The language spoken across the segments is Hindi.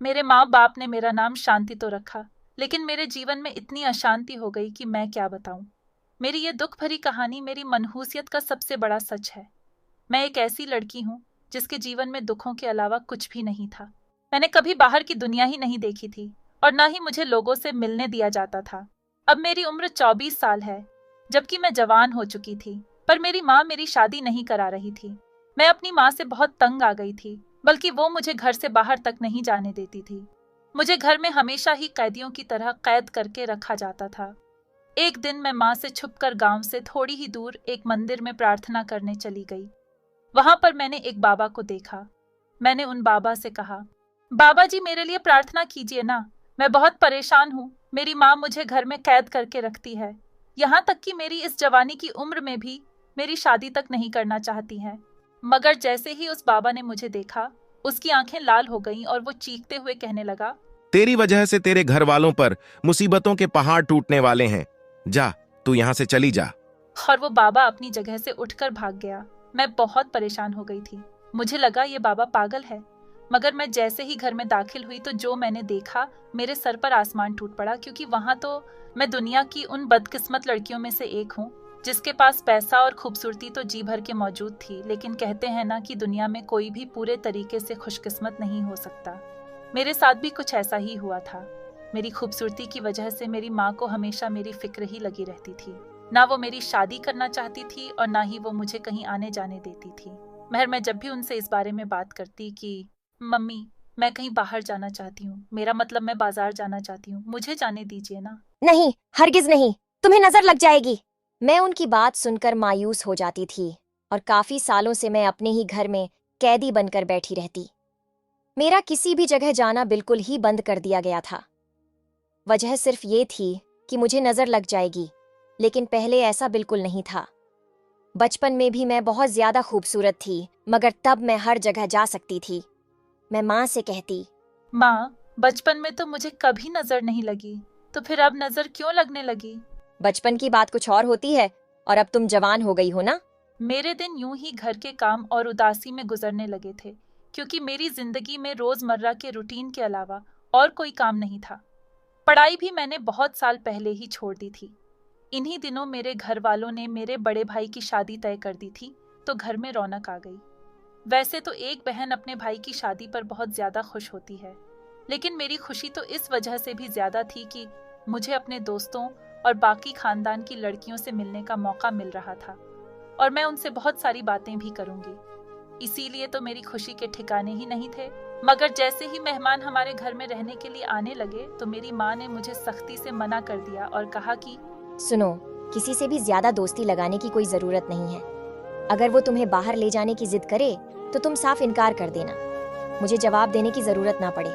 मेरे माँ बाप ने मेरा नाम शांति तो रखा, लेकिन मेरे जीवन में इतनी अशांति हो गई कि मैं क्या बताऊं। मेरी ये दुख भरी कहानी मेरी मनहूसियत का सबसे बड़ा सच है। मैं एक ऐसी लड़की हूं जिसके जीवन में दुखों के अलावा कुछ भी नहीं था। मैंने कभी बाहर की दुनिया ही नहीं देखी थी और ना ही मुझे लोगों से मिलने दिया जाता था। अब मेरी उम्र 24 साल है, जबकि मैं जवान हो चुकी थी, पर मेरी माँ मेरी शादी नहीं करा रही थी। मैं अपनी माँ से बहुत तंग आ गई थी, बल्कि वो मुझे घर से बाहर तक नहीं जाने देती थी। मुझे घर में हमेशा ही कैदियों की तरह कैद करके रखा जाता था। एक दिन मैं माँ से छुपकर गांव से थोड़ी ही दूर एक मंदिर में प्रार्थना करने चली गई। वहां पर मैंने एक बाबा को देखा। मैंने उन बाबा से कहा, बाबा जी मेरे लिए प्रार्थना कीजिए ना, मैं बहुत परेशान हूँ। मेरी माँ मुझे घर में कैद करके रखती है, यहाँ तक कि मेरी इस जवानी की उम्र में भी मेरी शादी तक नहीं करना चाहती है। मगर जैसे ही उस बाबा ने मुझे देखा, उसकी आंखें लाल हो गईं और वो चीखते हुए कहने लगा, तेरी वजह से तेरे घर वालों पर मुसीबतों के पहाड़ टूटने वाले हैं। जा, तू यहाँ से चली जा। और वो बाबा अपनी जगह से उठकर भाग गया। मैं बहुत परेशान हो गई थी। मुझे लगा ये बाबा पागल है। मगर मैं जैसे ही घर में दाखिल हुई तो जो मैंने देखा, मेरे सर पर आसमान टूट पड़ा, क्योंकि वहां तो मैं दुनिया की उन बदकिस्मत लड़कियों में से एक हूँ जिसके पास पैसा और खूबसूरती तो जी भर के मौजूद थी, लेकिन कहते हैं ना कि दुनिया में कोई भी पूरे तरीके से खुशकिस्मत नहीं हो सकता। मेरे साथ भी कुछ ऐसा ही हुआ था। मेरी खूबसूरती की वजह से मेरी माँ को हमेशा मेरी फिक्र ही लगी रहती थी। ना वो मेरी शादी करना चाहती थी और ना ही वो मुझे कहीं आने जाने देती थी। महर मैं जब भी उनसे इस बारे में बात करती कि मम्मी मैं कहीं बाहर जाना चाहती हूँ, मेरा मतलब मैं बाजार जाना चाहती हूँ, मुझे जाने दीजिए ना। नहीं, हरगिज नहीं, तुम्हें नजर लग जाएगी। मैं उनकी बात सुनकर मायूस हो जाती थी और काफी सालों से मैं अपने ही घर में कैदी बनकर बैठी रहती। मेरा किसी भी जगह जाना बिल्कुल ही बंद कर दिया गया था। वजह सिर्फ ये थी कि मुझे नजर लग जाएगी, लेकिन पहले ऐसा बिल्कुल नहीं था। बचपन में भी मैं बहुत ज्यादा खूबसूरत थी, मगर तब मैं हर जगह जा सकती थी। मैं माँ से कहती, माँ बचपन में तो मुझे कभी नजर नहीं लगी, तो फिर अब नजर क्यों लगने लगी? बचपन की बात कुछ और होती है और अब तुम जवान हो गई हो ना। मेरे दिन यूं ही घर के काम और उदासी में गुजरने लगे थे, क्योंकि मेरी जिंदगी में रोजमर्रा के रूटीन के अलावा और कोई काम नहीं था। पढ़ाई भी मैंने बहुत साल पहले ही छोड़ दी थी। इन्हीं दिनों मेरे घर वालों ने मेरे बड़े भाई की शादी तय कर दी थी, तो घर में रौनक आ गई। वैसे तो एक बहन अपने भाई की शादी पर बहुत ज्यादा खुश होती है, लेकिन मेरी खुशी तो इस वजह से भी ज्यादा थी कि मुझे अपने दोस्तों और बाकी खानदान की लड़कियों से मिलने का मौका मिल रहा था और मैं उनसे बहुत सारी बातें भी करूंगी। इसीलिए तो मेरी खुशी के ठिकाने ही नहीं थे। मगर जैसे ही मेहमान हमारे घर में रहने के लिए आने लगे तो मेरी माँ ने मुझे सख्ती से मना कर दिया और कहा कि सुनो, किसी से भी ज्यादा दोस्ती लगाने की कोई जरूरत नहीं है। अगर वो तुम्हें बाहर ले जाने की जिद करे तो तुम साफ इनकार कर देना, मुझे जवाब देने की जरूरत ना पड़े।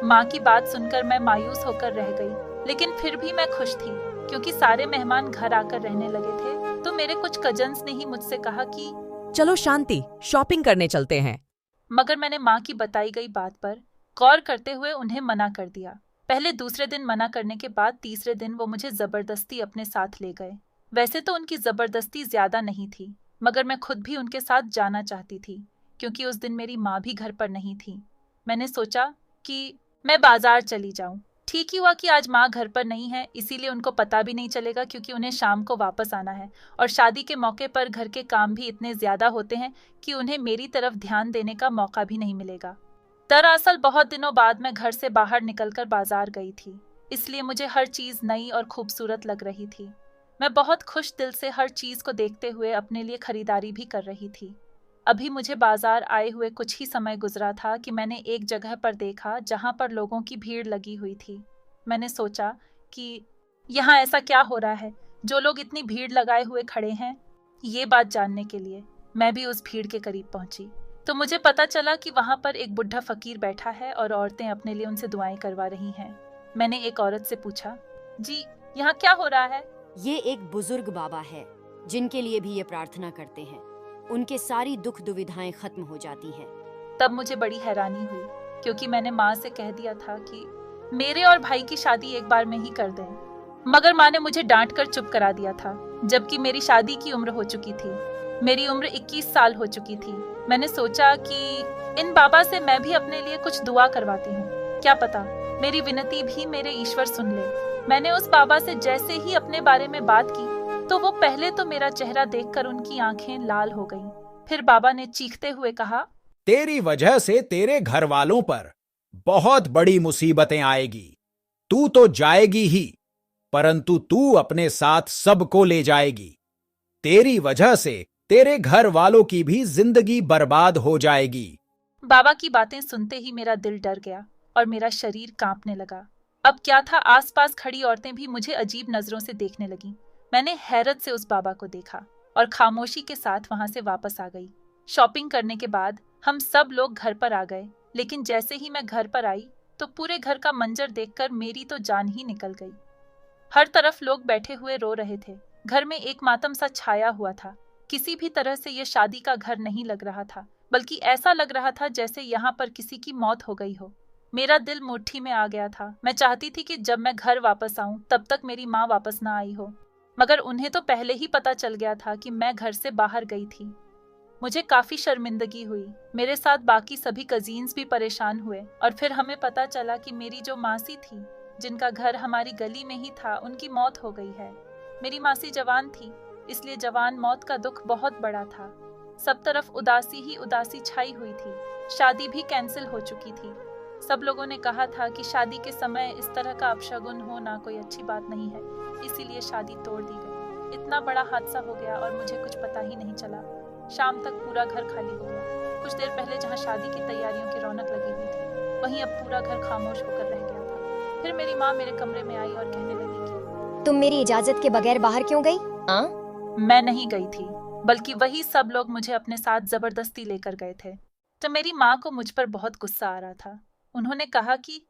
माँ की बात सुनकर मैं मायूस होकर रह गई, लेकिन फिर भी मैं खुश थी, क्योंकि सारे मेहमान घर आकर रहने लगे थे। तो मेरे कुछ कजन्स ने ही मुझसे कहा कि चलो शांति, शॉपिंग करने चलते हैं। मगर मैंने माँ की बताई गई बात पर गौर करते हुए उन्हें मना कर दिया। पहले दूसरे दिन मना करने के बाद तीसरे दिन वो मुझे जबरदस्ती अपने साथ ले गए। वैसे तो उनकी जबरदस्ती ज्यादा नहीं थी, मगर मैं खुद भी उनके साथ जाना चाहती थी, क्योंकि उस दिन मेरी माँ भी घर पर नहीं थी। मैंने सोचा कि मैं बाजार चली जाऊं। ठीक ही हुआ कि आज माँ घर पर नहीं है, इसीलिए उनको पता भी नहीं चलेगा, क्योंकि उन्हें शाम को वापस आना है और शादी के मौके पर घर के काम भी इतने ज्यादा होते हैं कि उन्हें मेरी तरफ ध्यान देने का मौका भी नहीं मिलेगा। दरअसल बहुत दिनों बाद मैं घर से बाहर निकलकर बाजार गई थी, इसलिए मुझे हर चीज नई और खूबसूरत लग रही थी। मैं बहुत खुश दिल से हर चीज को देखते हुए अपने लिए खरीदारी भी कर रही थी। अभी मुझे बाजार आए हुए कुछ ही समय गुजरा था कि मैंने एक जगह पर देखा जहां पर लोगों की भीड़ लगी हुई थी। मैंने सोचा कि यहाँ ऐसा क्या हो रहा है, जो लोग इतनी भीड़ लगाए हुए खड़े हैं। ये बात जानने के लिए मैं भी उस भीड़ के करीब पहुंची, तो मुझे पता चला कि वहां पर एक बुढ़ा फकीर बैठा है और औरतें अपने लिए उनसे दुआएं करवा रही हैं। मैंने एक औरत से पूछा, जी यहाँ क्या हो रहा है? ये एक बुजुर्ग बाबा है जिनके लिए भी ये प्रार्थना करते हैं। उनके सारी दुख दुविधाएं खत्म हो जाती हैं। तब मुझे बड़ी हैरानी हुई, क्योंकि मैंने माँ से कह दिया था कि मेरे और भाई की शादी एक बार में ही कर दें। मगर माँ ने मुझे डांट कर चुप करा दिया था, जबकि मेरी शादी की उम्र हो चुकी थी। मेरी उम्र 21 साल हो चुकी थी। मैंने सोचा कि इन बाबा से मैं भी अपने लिए कुछ दुआ करवाती हूँ, क्या पता मेरी विनती भी मेरे ईश्वर सुन ले। मैंने उस बाबा से जैसे ही अपने बारे में बात की तो वो पहले तो मेरा चेहरा देखकर उनकी आंखें लाल हो गईं। फिर बाबा ने चीखते हुए कहा, तेरी वजह से तेरे घर वालों पर बहुत बड़ी मुसीबतें आएगी। तू तो जाएगी ही, परंतु तू अपने साथ सबको ले जाएगी। तेरी वजह से तेरे घर वालों की भी जिंदगी बर्बाद हो जाएगी। बाबा की बातें सुनते ही मेरा दिल डर गया और मेरा शरीर कांपने लगा। अब क्या था, आसपास खड़ी औरतें भी मुझे अजीब नजरों से देखने लगीं। मैंने हैरत से उस बाबा को देखा और खामोशी के साथ वहां से वापस आ गई। शॉपिंग करने के बाद हम सब लोग घर पर आ गए, लेकिन जैसे ही मैं घर पर आई तो पूरे घर का मंजर देखकर मेरी तो जान ही निकल गई। हर तरफ लोग बैठे हुए रो रहे थे। घर में एक मातम सा छाया हुआ था। किसी भी तरह से यह शादी का घर नहीं लग रहा था, बल्कि ऐसा लग रहा था जैसे यहाँ पर किसी की मौत हो गई हो। मेरा दिल मुट्ठी में आ गया था। मैं चाहती थी कि जब मैं घर वापस आऊं तब तक मेरी माँ वापस ना आई हो, मगर उन्हें तो पहले ही पता चल गया था कि मैं घर से बाहर गई थी। मुझे काफी शर्मिंदगी हुई। मेरे साथ बाकी सभी कजीन्स भी परेशान हुए और फिर हमें पता चला कि मेरी जो मासी थी, जिनका घर हमारी गली में ही था, उनकी मौत हो गई है। मेरी मासी जवान थी, इसलिए जवान मौत का दुख बहुत बड़ा था। सब तरफ उदासी ही उदासी छाई हुई थी। शादी भी कैंसिल हो चुकी थी। सब लोगों ने कहा था कि शादी के समय इस तरह का अपशगुन होना कोई अच्छी बात नहीं है, इसीलिए शादी तोड़ दी गई। इतना बड़ा हादसा हो गया और मुझे कुछ पता ही नहीं चला। शाम तक पूरा घर खाली हो गया। कुछ देर पहले जहाँ शादी की तैयारियों की रौनक लगी हुई थी, वहीं अब पूरा घर खामोश होकर रह गया था। फिर मेरी माँ मेरे कमरे में आई और कहने लगी कि तुम मेरी इजाजत के बगैर बाहर क्यों गई? मैं नहीं गई थी, बल्कि वही सब लोग मुझे अपने साथ जबरदस्ती लेकर गए थे। तो मेरी माँ को मुझ पर बहुत गुस्सा आ रहा था। उन्होंने कहा कि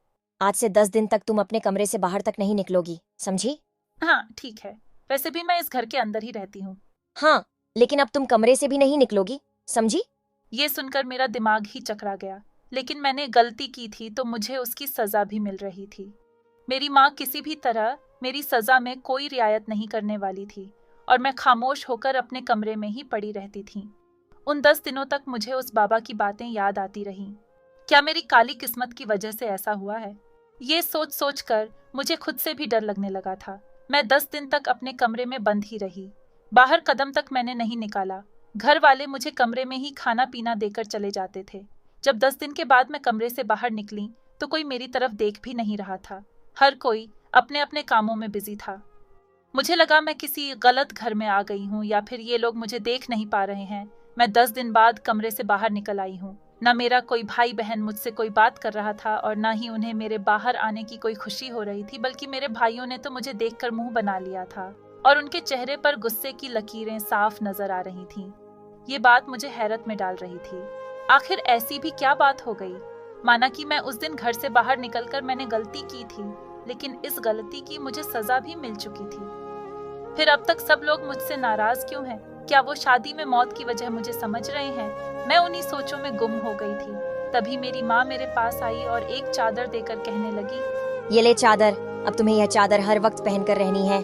आज से 10 दिन तक तुम अपने कमरे से बाहर तक नहीं निकलोगी, समझी? हाँ ठीक है, वैसे भी मैं इस घर के अंदर ही रहती हूँ। हाँ, लेकिन अब तुम कमरे से भी नहीं निकलोगी, समझी? ये सुनकर मेरा दिमाग ही चकरा गया। लेकिन मैंने गलती की थी तो मुझे उसकी सजा भी मिल रही थी। मेरी माँ किसी भी तरह मेरी सजा में कोई रियायत नहीं करने वाली थी और मैं खामोश होकर अपने कमरे में ही पड़ी रहती थी। उन 10 दिनों तक मुझे उस बाबा की बातें याद आती रहीं। क्या मेरी काली किस्मत की वजह से ऐसा हुआ है? ये सोच सोच कर मुझे खुद से भी डर लगने लगा था। मैं 10 दिन तक अपने कमरे में बंद ही रही। बाहर कदम तक मैंने नहीं निकाला। घर वाले मुझे कमरे में ही खाना पीना देकर चले जाते थे। जब 10 दिन के बाद मैं कमरे से बाहर निकली तो कोई मेरी तरफ देख भी नहीं रहा था। हर कोई अपने अपने कामों में बिजी था। मुझे लगा मैं किसी गलत घर में आ गई हूँ या फिर ये लोग मुझे देख नहीं पा रहे हैं। मैं 10 दिन बाद कमरे से बाहर निकल आई हूँ। न मेरा कोई भाई बहन मुझसे कोई बात कर रहा था और न ही उन्हें मेरे बाहर आने की कोई खुशी हो रही थी, बल्कि मेरे भाइयों ने तो मुझे देखकर मुंह बना लिया था और उनके चेहरे पर गुस्से की लकीरें साफ नजर आ रही थीं। ये बात मुझे हैरत में डाल रही थी। आखिर ऐसी भी क्या बात हो गई? माना कि मैं उस दिन घर से बाहर निकलकर मैंने गलती की थी, लेकिन इस गलती की मुझे सजा भी मिल चुकी थी। फिर अब तक सब लोग मुझसे नाराज क्यों हैं? क्या वो शादी में मौत की वजह मुझे समझ रहे हैं? मैं उन्हीं सोचों में गुम हो गई थी। तभी मेरी माँ मेरे पास आई और एक चादर देकर कहने लगी, ये ले चादर, अब तुम्हें यह चादर हर वक्त पहनकर रहनी है।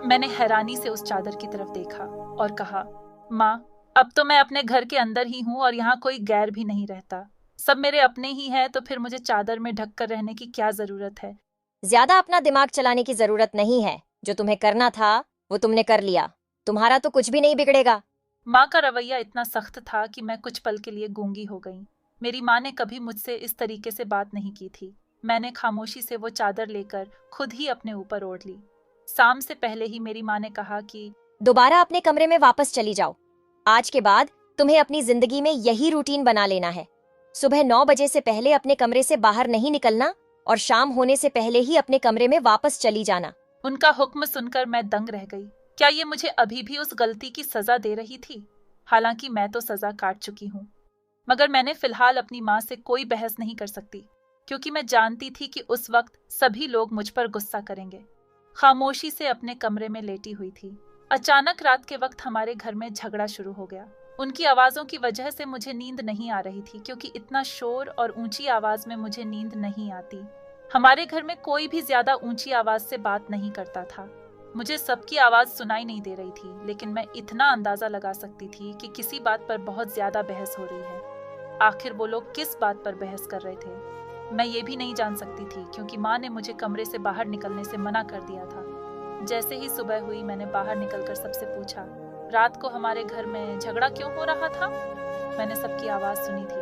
मैंने हैरानी से उस चादर की तरफ देखा और कहा, माँ, अब तो मैं अपने घर के अंदर ही हूँ और यहाँ कोई गैर भी नहीं रहता। सब मेरे अपने ही हैं, तो फिर मुझे चादर में ढक कर रहने की क्या जरूरत है? ज्यादा अपना दिमाग चलाने की जरूरत नहीं है। जो तुम्हें करना था वो तुमने कर लिया। तुम्हारा तो कुछ भी नहीं बिगड़ेगा। माँ का रवैया इतना सख्त था कि मैं कुछ पल के लिए गूंगी हो गई। मेरी माँ ने कभी मुझसे इस तरीके से बात नहीं की थी। मैंने खामोशी से वो चादर लेकर खुद ही अपने ऊपर ओढ़ ली। शाम से पहले ही मेरी माँ ने कहा कि दोबारा अपने कमरे में वापस चली जाओ। आज के बाद तुम्हें अपनी जिंदगी में यही रूटीन बना लेना है। सुबह 9 बजे से पहले अपने कमरे से बाहर नहीं निकलना और शाम होने से पहले ही अपने कमरे में वापस चली जाना। उनका हुक्म सुनकर मैं दंग रह गई। क्या ये मुझे अभी भी उस गलती की सजा दे रही थी? हालांकि मैं तो सजा काट चुकी हूँ, मगर मैंने फिलहाल अपनी माँ से कोई बहस नहीं कर सकती, क्योंकि मैं जानती थी कि उस वक्त सभी लोग मुझ पर गुस्सा करेंगे। खामोशी से अपने कमरे में लेटी हुई थी। अचानक रात के वक्त हमारे घर में झगड़ा शुरू हो गया। उनकी आवाजों की वजह से मुझे नींद नहीं आ रही थी, क्योंकि इतना शोर और ऊंची आवाज में मुझे नींद नहीं आती। हमारे घर में कोई भी ज्यादा ऊंची आवाज से बात नहीं करता था। मुझे सबकी आवाज सुनाई नहीं दे रही थी, लेकिन मैं इतना अंदाजा लगा सकती थी कि किसी बात पर बहुत ज्यादा बहस हो रही है। आखिर वो लोग किस बात पर बहस कर रहे थे? मैं ये भी नहीं जान सकती थी क्योंकि माँ ने मुझे कमरे से बाहर निकलने से मना कर दिया था। जैसे ही सुबह हुई मैंने बाहर निकलकर सबसे पूछा, रात को हमारे घर में झगड़ा क्यों हो रहा था? मैंने सबकी आवाज़ सुनी थी,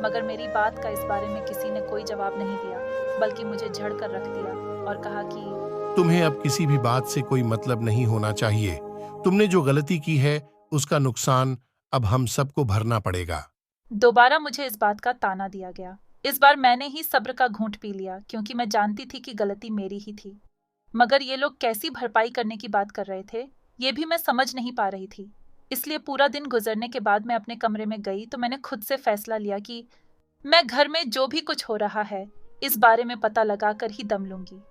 मगर मेरी बात का इस बारे में किसी ने कोई जवाब नहीं दिया, बल्कि मुझे झड़ कर रख दिया और कहा कि तुम्हें अब किसी भी बात से कोई मतलब नहीं होना चाहिए। तुमने जो गलती की है उसका नुकसान अब हम सबको भरना पड़ेगा। दोबारा मुझे इस बात का ताना दिया गया। इस बार मैंने ही सब्र का घूंट पी लिया क्योंकि मैं जानती थी कि गलती मेरी ही थी। मगर ये लोग कैसी भरपाई करने की बात कर रहे थे ये भी मैं समझ नहीं पा रही थी। इसलिए पूरा दिन गुजरने के बाद मैं अपने कमरे में गई तो मैंने खुद से फैसला लिया कि मैं घर में जो भी कुछ हो रहा है इस बारे में पता लगा कर ही दम लूंगी।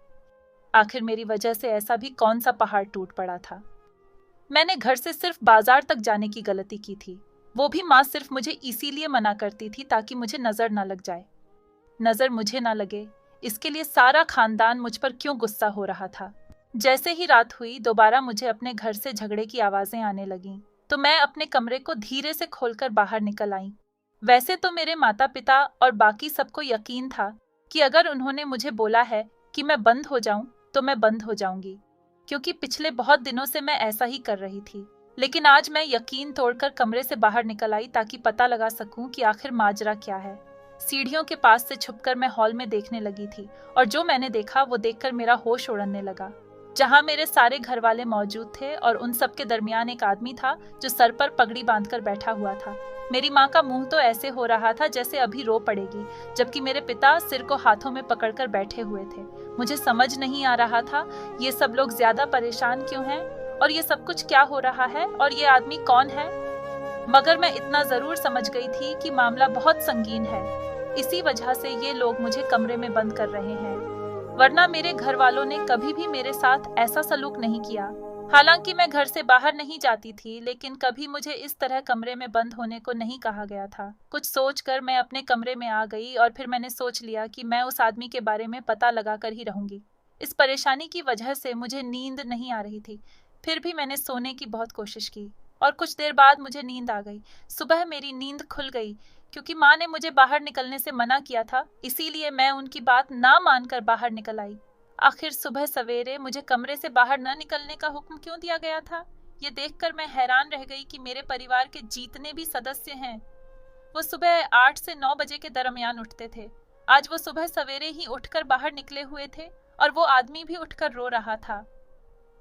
आखिर मेरी वजह से ऐसा भी कौन सा पहाड़ टूट पड़ा था। मैंने घर से सिर्फ बाजार तक जाने की गलती की थी, वो भी माँ सिर्फ मुझे इसीलिए मना करती थी ताकि मुझे नजर ना लग जाए। नजर मुझे ना लगे इसके लिए सारा खानदान मुझ पर क्यों गुस्सा हो रहा था। जैसे ही रात हुई दोबारा मुझे अपने घर से झगड़े की आवाजें आने लगीं, तो मैं अपने कमरे को धीरे से खोलकर बाहर निकल आई। वैसे तो मेरे माता पिता और बाकी सबको यकीन था कि अगर उन्होंने मुझे बोला है कि मैं बंद हो जाऊं तो मैं बंद हो जाऊंगी, क्योंकि पिछले बहुत दिनों से मैं ऐसा ही कर रही थी। लेकिन आज मैं यकीन तोड़कर कमरे से बाहर निकल आई ताकि पता लगा सकूं कि आखिर माजरा क्या है। सीढ़ियों के पास से छुपकर मैं हॉल में देखने लगी थी और जो मैंने देखा वो देखकर मेरा होश उड़ने लगा। जहां मेरे सारे घर वाले मौजूद थे और उन सब के दरमियान एक आदमी था जो सर पर पगड़ी बांधकर बैठा हुआ था। मेरी माँ का मुंह तो ऐसे हो रहा था जैसे अभी रो पड़ेगी, जबकि मेरे पिता सिर को हाथों में पकड़कर बैठे हुए थे। मुझे समझ नहीं आ रहा था ये सब लोग ज्यादा परेशान क्यों हैं और ये सब कुछ क्या हो रहा है और ये आदमी कौन है। मगर मैं इतना जरूर समझ गई थी कि मामला बहुत संगीन है, इसी वजह से ये लोग मुझे कमरे में बंद कर रहे हैं, वरना मेरे घर वालों ने कभी भी मेरे साथ ऐसा सलूक नहीं किया। हालांकि मैं घर से बाहर नहीं जाती थी, लेकिन कभी मुझे इस तरह कमरे में बंद होने को नहीं कहा गया था। कुछ सोचकर मैं अपने कमरे में आ गई और फिर मैंने सोच लिया कि मैं उस आदमी के बारे में पता लगा कर ही रहूंगी। इस परेशानी की वजह से मुझे नींद नहीं आ रही थी, फिर भी मैंने सोने की बहुत कोशिश की और कुछ देर बाद मुझे नींद आ गई। सुबह मेरी नींद खुल गई क्योंकि माँ ने मुझे बाहर निकलने से मना किया था, इसीलिए मैं उनकी बात ना मानकर बाहर निकल आई। आखिर सुबह सवेरे मुझे कमरे से बाहर न निकलने का हुक्म क्यों दिया गया था, ये देखकर मैं हैरान रह गई कि मेरे परिवार के जितने भी सदस्य हैं वो सुबह 8 से 9 बजे के दरमियान उठते थे। आज वो सुबह सवेरे ही उठकर बाहर निकले हुए थे और वो आदमी भी उठकर रो रहा था।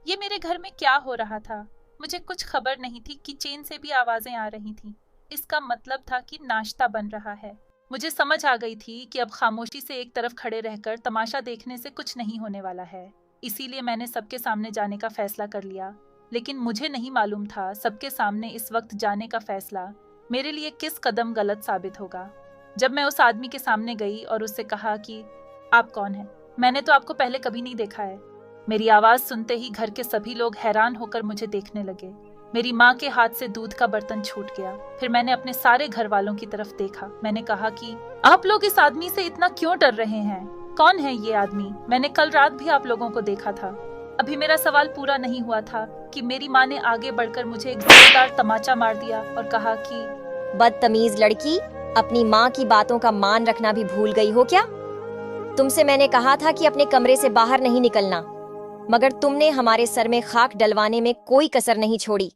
ये मेरे घर में क्या हो रहा था? मुझे कुछ खबर नहीं थी कि किचन से भी आवाजें आ रही थीं। इसका मतलब था कि नाश्ता बन रहा है। मुझे समझ आ गई थी कि अब खामोशी से एक तरफ खड़े रहकर तमाशा देखने से कुछ नहीं होने वाला है, इसीलिए मैंने सबके सामने जाने का फैसला कर लिया। लेकिन मुझे नहीं मालूम था सबके सामने इस वक्त जाने का फैसला मेरे लिए किस कदम गलत साबित होगा। जब मैं उस आदमी के सामने गई और उससे कहा कि आप कौन हैं? मैंने तो आपको पहले कभी नहीं देखा है। मेरी आवाज सुनते ही घर के सभी लोग हैरान होकर मुझे देखने लगे। मेरी माँ के हाथ से दूध का बर्तन छूट गया। फिर मैंने अपने सारे घर वालों की तरफ देखा। मैंने कहा कि आप लोग इस आदमी से इतना क्यों डर रहे हैं? कौन है ये आदमी? मैंने कल रात भी आप लोगों को देखा था। अभी मेरा सवाल पूरा नहीं हुआ था कि मेरी माँ ने आगे बढ़कर मुझे एक जोरदार तमाचा मार दिया और कहा कि बदतमीज लड़की, अपनी माँ की बातों का मान रखना भी भूल गई हो क्या? तुमसे मैंने कहा था कि अपने कमरे से बाहर नहीं निकलना, मगर तुमने हमारे सर में खाक डलवाने में कोई कसर नहीं छोड़ी।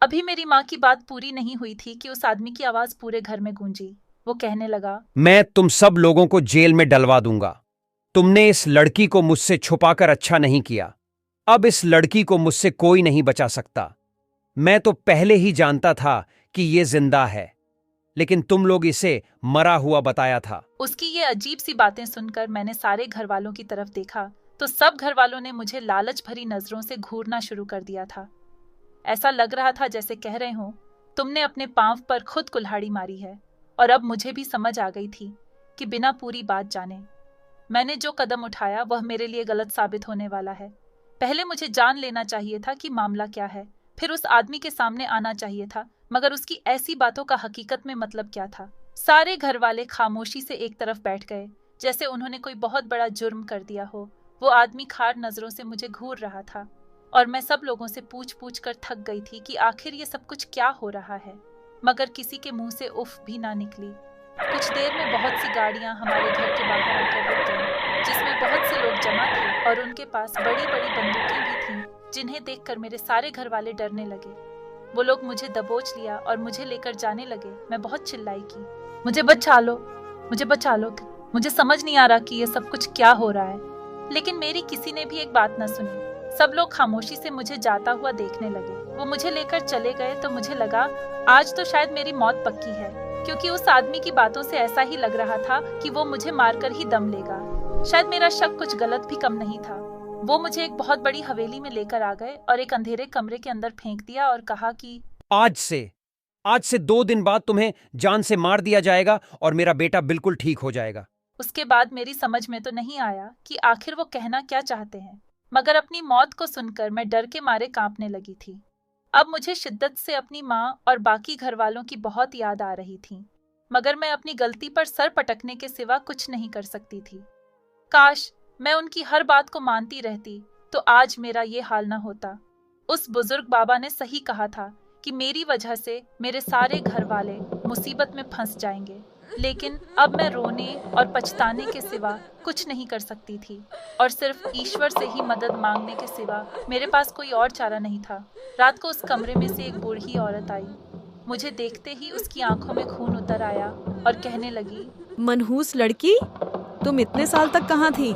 अभी मेरी माँ की बात पूरी नहीं हुई थी कि उस आदमी की आवाज पूरे घर में गूंजी। वो कहने लगा, मैं तुम सब लोगों को जेल में डलवा दूंगा। तुमने इस लड़की को मुझसे छुपाकर अच्छा नहीं किया। अब इस लड़की को मुझसे कोई नहीं बचा सकता। मैं तो पहले ही जानता था कि ये जिंदा है, लेकिन तुम लोग इसे मरा हुआ बताया था। उसकी ये अजीब सी बातें सुनकर मैंने सारे घर वालों की तरफ देखा तो सब घर वालों ने मुझे लालच भरी नजरों से घूरना शुरू कर दिया था। ऐसा लग रहा था जैसे कह रहे हो, तुमने अपने पांव पर खुद कुल्हाड़ी मारी है। और अब मुझे भी समझ आ गई थी कि बिना पूरी बात जाने मैंने जो कदम उठाया वह मेरे लिए गलत साबित होने वाला है। पहले मुझे जान लेना चाहिए था कि मामला क्या है, फिर उस आदमी के सामने आना चाहिए था, मगर उसकी ऐसी बातों का हकीकत में मतलब क्या था? सारे घर वाले खामोशी से एक तरफ बैठ गए, जैसे उन्होंने कोई बहुत बड़ा जुर्म कर दिया हो। वो आदमी खार नजरों से मुझे घूर रहा था और मैं सब लोगों से पूछ पूछ कर थक गई थी कि आखिर ये सब कुछ क्या हो रहा है, मगर किसी के मुंह से उफ भी ना निकली। कुछ देर में बहुत सी गाड़ियां हमारे घर के बाहर आकर रुक गईं, जिसमें बहुत से लोग जमा थे और उनके पास बड़ी बड़ी बंदूकें भी थीं, जिन्हें देखकर मेरे सारे घर वाले डरने लगे। वो लोग मुझे दबोच लिया और मुझे लेकर जाने लगे। मैं बहुत चिल्लाई की, मुझे बचा लो, मुझे बचा लो। मुझे समझ नहीं आ रहा कि ये सब कुछ क्या हो रहा है, लेकिन मेरी किसी ने भी एक बात न सुनी। सब लोग खामोशी से मुझे जाता हुआ देखने लगे। वो मुझे लेकर चले गए तो मुझे लगा आज तो शायद मेरी मौत पक्की है, क्योंकि उस आदमी की बातों से ऐसा ही लग रहा था कि वो मुझे मारकर ही दम लेगा। शायद मेरा शक कुछ गलत भी कम नहीं था। वो मुझे एक बहुत बड़ी हवेली में लेकर आ गए और एक अंधेरे कमरे के अंदर फेंक दिया और कहा कि आज से 2 दिन बाद तुम्हें जान से मार दिया जाएगा और मेरा बेटा बिल्कुल ठीक हो जाएगा। उसके बाद मेरी समझ में तो नहीं आया कि आखिर वो कहना क्या चाहते हैं, मगर अपनी मौत को सुनकर मैं डर के मारे कांपने लगी थी। अब मुझे शिद्दत से अपनी माँ और बाकी घर वालों की बहुत याद आ रही थी, मगर मैं अपनी गलती पर सर पटकने के सिवा कुछ नहीं कर सकती थी। काश मैं उनकी हर बात को मानती रहती तो आज मेरा ये हाल न होता। उस बुजुर्ग बाबा ने सही कहा था कि मेरी वजह से मेरे सारे घर वाले मुसीबत में फंस जाएंगे, लेकिन अब मैं रोने और पछताने के सिवा कुछ नहीं कर सकती थी और सिर्फ ईश्वर से ही मदद मांगने के सिवा मेरे पास कोई और चारा नहीं था। रात को उस कमरे में से एक बूढ़ी औरत आई। मुझे देखते ही उसकी आंखों में खून उतर आया और कहने लगी, मनहूस लड़की, तुम इतने साल तक कहाँ थी?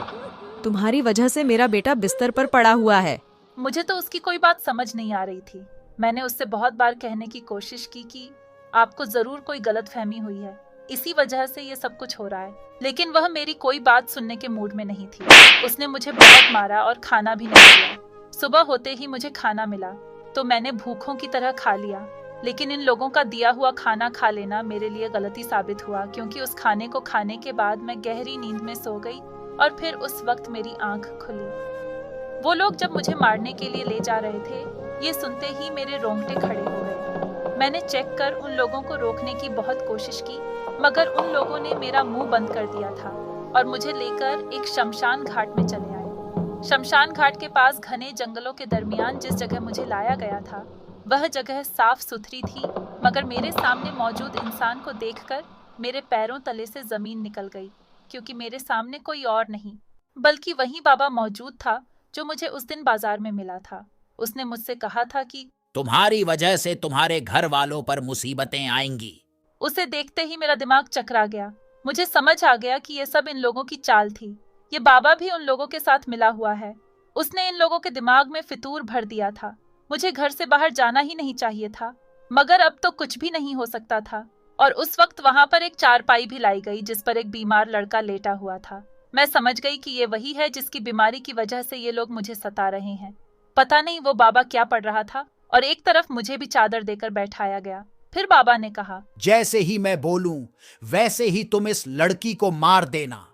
तुम्हारी वजह से मेरा बेटा बिस्तर पर पड़ा हुआ है। मुझे तो उसकी कोई बात समझ नहीं आ रही थी। मैंने उससे बहुत बार कहने की कोशिश की कि आपको जरूर कोई गलतफहमी हुई है, इसी वजह से ये सब कुछ हो रहा है, लेकिन वह मेरी कोई बात सुनने के मूड में नहीं थी। उसने मुझे बहुत मारा और खाना भी नहीं दिया। सुबह होते ही मुझे खाना मिला तो मैंने भूखों की तरह खा लिया, लेकिन इन लोगों का दिया हुआ खाना खा लेना मेरे लिए गलती साबित हुआ, क्योंकि उस खाने को खाने के बाद मैं गहरी नींद में सो गई और फिर उस वक्त मेरी आंख खुली। वो लोग जब मुझे मारने के लिए ले जा रहे थे, ये सुनते ही मेरे रोंगटे खड़े हो गए। मैंने चेक कर उन लोगों को रोकने की बहुत कोशिश की, मगर उन लोगों ने मेरा मुंह बंद कर दिया था और मुझे लेकर एक शमशान घाट में चले आए। शमशान घाट के पास घने जंगलों के दरमियान जिस जगह मुझे लाया गया था, वह जगह साफ सुथरी थी, मगर मेरे सामने मौजूद इंसान को देखकर मेरे पैरों तले से जमीन निकल गई, क्योंकि मेरे सामने कोई और नहीं बल्कि वही बाबा मौजूद था जो मुझे उस दिन बाजार में मिला था। उसने मुझसे कहा था कि तुम्हारी वजह से तुम्हारे घर वालों पर मुसीबतें आएंगी। उसे देखते ही मेरा दिमाग चकरा गया। मुझे समझ आ गया कि ये सब इन लोगों की चाल थी। ये बाबा भी उन लोगों के साथ मिला हुआ है। उसने इन लोगों के दिमाग में फितूर भर दिया था। मुझे घर से बाहर जाना ही नहीं चाहिए था, मगर अब तो कुछ भी नहीं हो सकता था। और उस वक्त वहां पर एक चारपाई भी लाई गई जिस पर एक बीमार लड़का लेटा हुआ था। मैं समझ गई कि ये वही है जिसकी बीमारी की वजह से ये लोग मुझे सता रहे हैं। पता नहीं वो बाबा क्या पढ़ रहा था, और एक तरफ मुझे भी चादर देकर बैठाया गया। फिर बाबा ने कहा, जैसे ही मैं बोलूं वैसे ही तुम इस लड़की को मार देना,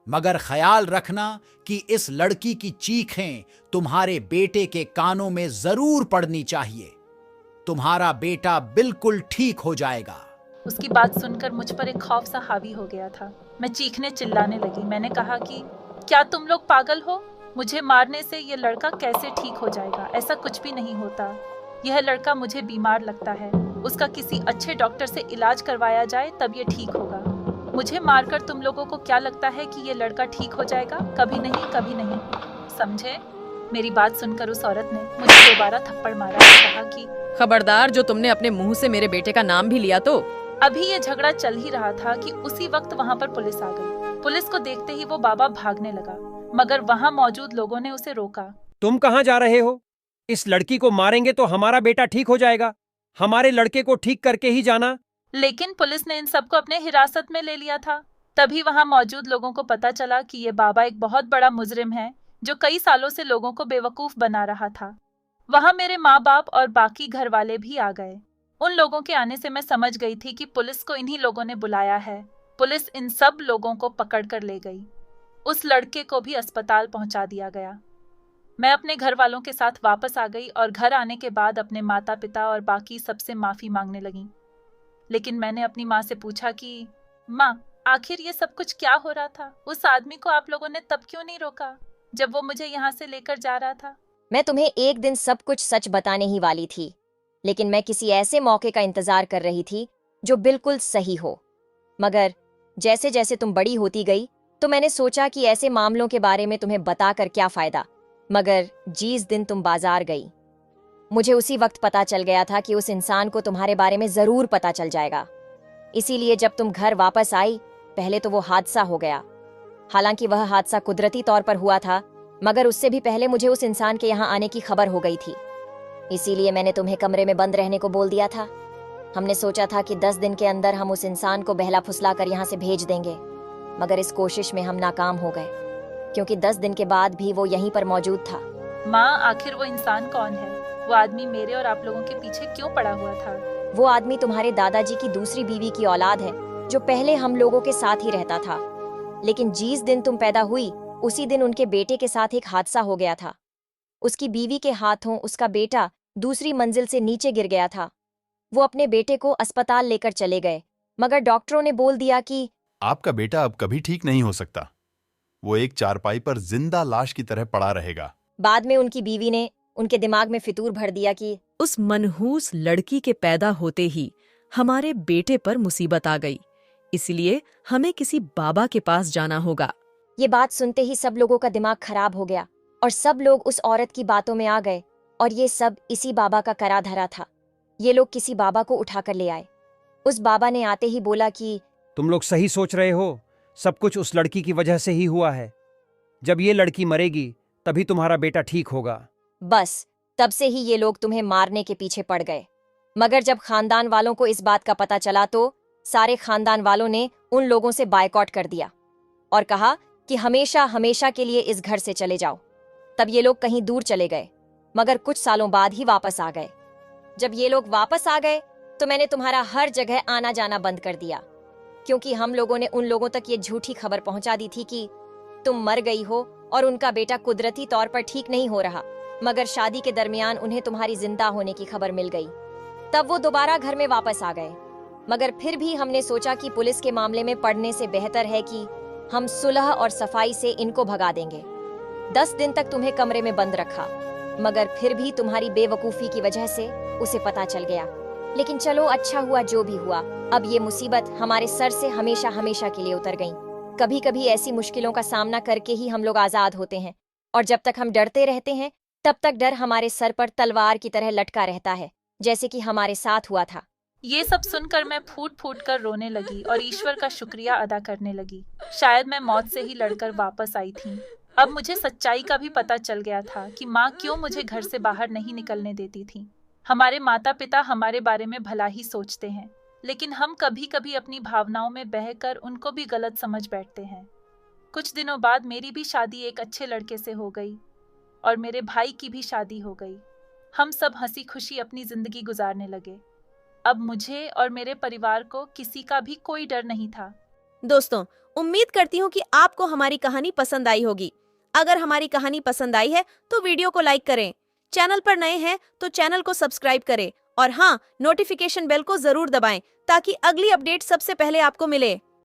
मगर ख्याल रखना कि इस लड़की की चीखें तुम्हारे बेटे के कानों में जरूर पड़नी चाहिए। तुम्हारा बेटा बिल्कुल ठीक हो जाएगा। उसकी बात सुनकर मुझ पर एक खौफ सा हावी हो गया था। मैं चीखने चिल्लाने लगी। मैंने कहा कि क्या तुम लोग पागल हो? मुझे मारने से ये लड़का कैसे ठीक हो जाएगा? ऐसा कुछ भी नहीं होता। यह लड़का मुझे बीमार लगता है। उसका किसी अच्छे डॉक्टर से इलाज करवाया जाए तब ये ठीक होगा। मुझे मारकर तुम लोगों को क्या लगता है कि ये लड़का ठीक हो जाएगा? कभी नहीं, कभी नहीं। समझे? मेरी बात सुनकर उस औरत ने मुझे दोबारा थप्पड़ मारा और कहा कि खबरदार, जो तुमने अपने मुंह से मेरे बेटे का नाम भी लिया तो। अभी ये झगड़ा चल ही रहा था कि उसी वक्त वहाँ पर पुलिस आ गई। पुलिस को देखते ही वो बाबा भागने लगा, मगर वहाँ मौजूद लोगों ने उसे रोका। तुम कहाँ जा रहे हो? इस लड़की को मारेंगे तो हमारा बेटा ठीक हो जाएगा। हमारे लड़के को ठीक करके ही जाना। लेकिन पुलिस ने इन सबको अपने हिरासत में ले लिया था। तभी वहाँ मौजूद लोगों को पता चला कि ये बाबा एक बहुत बड़ा मुजरिम है जो कई सालों से लोगों को बेवकूफ बना रहा था। वहाँ मेरे माँ बाप और बाकी घर वाले भी आ गए। उन लोगों के आने से मैं समझ गई थी कि पुलिस को इन्हीं लोगों ने बुलाया है। पुलिस इन सब लोगों को पकड़ कर ले गई। उस लड़के को भी अस्पताल पहुंचा दिया गया। मैं अपने घर वालों के साथ वापस आ गई और घर आने के बाद अपने माता पिता और बाकी सबसे माफी मांगने लगी। लेकिन मैंने अपनी माँ से पूछा कि माँ, आखिर ये सब कुछ क्या हो रहा था? उस आदमी को आप लोगों ने तब क्यों नहीं रोका जब वो मुझे यहाँ से लेकर जा रहा था? मैं तुम्हें एक दिन सब कुछ सच बताने ही वाली थी, लेकिन मैं किसी ऐसे मौके का इंतजार कर रही थी जो बिल्कुल सही हो। मगर जैसे जैसे तुम बड़ी होती गई तो मैंने सोचा कि ऐसे मामलों के बारे में तुम्हें बताकर क्या फायदा। मगर जिस दिन तुम बाजार गई, मुझे उसी वक्त पता चल गया था कि उस इंसान को तुम्हारे बारे में जरूर पता चल जाएगा। इसीलिए जब तुम घर वापस आई, पहले तो वो हादसा हो गया। हालांकि वह हादसा कुदरती तौर पर हुआ था, मगर उससे भी पहले मुझे उस इंसान के यहाँ आने की खबर हो गई थी। इसीलिए मैंने तुम्हें कमरे में बंद रहने को बोल दिया था। हमने सोचा था कि 10 दिन के अंदर हम उस इंसान को बहला फुसला कर यहाँ से भेज देंगे, मगर इस कोशिश में हम नाकाम हो गए, क्योंकि 10 दिन के बाद भी वो यहीं पर मौजूद था। माँ, आखिर वो इंसान कौन है? वो आदमी मेरे और आप लोगों के पीछे क्यों पड़ा हुआ था? वो आदमी तुम्हारे दादाजी की दूसरी बीवी की औलाद है, जो पहले हम लोगों के साथ ही रहता था। लेकिन जिस दिन तुम पैदा हुई, उसी दिन उनके बेटे के साथ एक हादसा हो गया था। उसकी बीवी के हाथों उसका बेटा दूसरी मंजिल से नीचे गिर गया था। वो अपने बेटे को अस्पताल लेकर चले गए, मगर डॉक्टरों ने बोल दिया कि आपका बेटा अब कभी ठीक नहीं हो सकता। वो एक चारपाई पर जिंदा लाश की तरह पड़ा रहेगा। बाद में उनकी बीवी ने उनके दिमाग में फितूर भर दिया कि उस मनहूस लड़की के पैदा होते ही हमारे बेटे पर मुसीबत आ गई, इसलिए हमें किसी बाबा के पास जाना होगा। ये बात सुनते ही सब लोगों का दिमाग खराब हो गया और सब लोग उस औरत की बातों में आ गए, और ये सब इसी बाबा का करा धरा था। ये लोग किसी बाबा को उठाकर ले आए। उस बाबा ने आते ही बोला कि तुम लोग सही सोच रहे हो, सब कुछ उस लड़की की वजह से ही हुआ है। जब ये लड़की मरेगी तभी तुम्हारा बेटा ठीक होगा। बस तब से ही ये लोग तुम्हें मारने के पीछे पड़ गए। मगर जब खानदान वालों को इस बात का पता चला तो सारे खानदान वालों ने उन लोगों से बायकॉट कर दिया और कहा कि हमेशा हमेशा के लिए इस घर से चले जाओ। तब ये लोग कहीं दूर चले गए, मगर कुछ सालों बाद ही वापस आ गए। जब ये लोग वापस आ गए तो मैंने तुम्हारा हर जगह आना जाना बंद कर दिया, क्योंकि हम लोगों ने उन लोगों तक ये झूठी खबर पहुंचा दी थी कि तुम मर गई हो और उनका बेटा कुदरती तौर पर ठीक नहीं हो रहा। मगर शादी के दरमियान उन्हें तुम्हारी जिंदा होने की खबर मिल गई। तब वो दोबारा घर में वापस आ गए, मगर फिर भी हमने सोचा कि पुलिस के मामले में पड़ने से बेहतर है कि हम सुलह और सफाई से इनको भगा देंगे। 10 दिन तक तुम्हें कमरे में बंद रखा, मगर फिर भी तुम्हारी बेवकूफी की वजह से उसे पता चल गया। लेकिन चलो, अच्छा हुआ जो भी हुआ। अब ये मुसीबत हमारे सर से हमेशा हमेशा के लिए उतर गई। कभी कभी ऐसी मुश्किलों का सामना करके ही हम लोग आजाद होते हैं, और जब तक हम डरते रहते हैं तब तक डर हमारे सर पर तलवार की तरह लटका रहता है, जैसे कि हमारे साथ हुआ था। ये सब सुनकर मैं फूट फूट कर रोने लगी और ईश्वर का शुक्रिया अदा करने लगी। शायद मैं मौत से ही लड़कर वापस आई थी। अब मुझे सच्चाई का भी पता चल गया था कि माँ क्यों मुझे घर से बाहर नहीं निकलने देती थी। हमारे माता पिता हमारे बारे में भला ही सोचते हैं, लेकिन हम कभी कभी अपनी भावनाओं में बहकर उनको भी गलत समझ बैठते हैं। कुछ दिनों बाद मेरी भी शादी एक अच्छे लड़के से हो गई और मेरे भाई की भी शादी हो गई। हम सब हंसी खुशी अपनी जिंदगी गुजारने लगे। अब मुझे और मेरे परिवार को किसी का भी कोई डर नहीं था। दोस्तों, उम्मीद करती हूँ कि आपको हमारी कहानी पसंद आई होगी। अगर हमारी कहानी पसंद आई है तो वीडियो को लाइक करें, चैनल पर नए हैं तो चैनल को सब्सक्राइब करें, और हाँ, नोटिफिकेशन बेल को जरूर दबाएं ताकि अगली अपडेट सबसे पहले आपको मिले।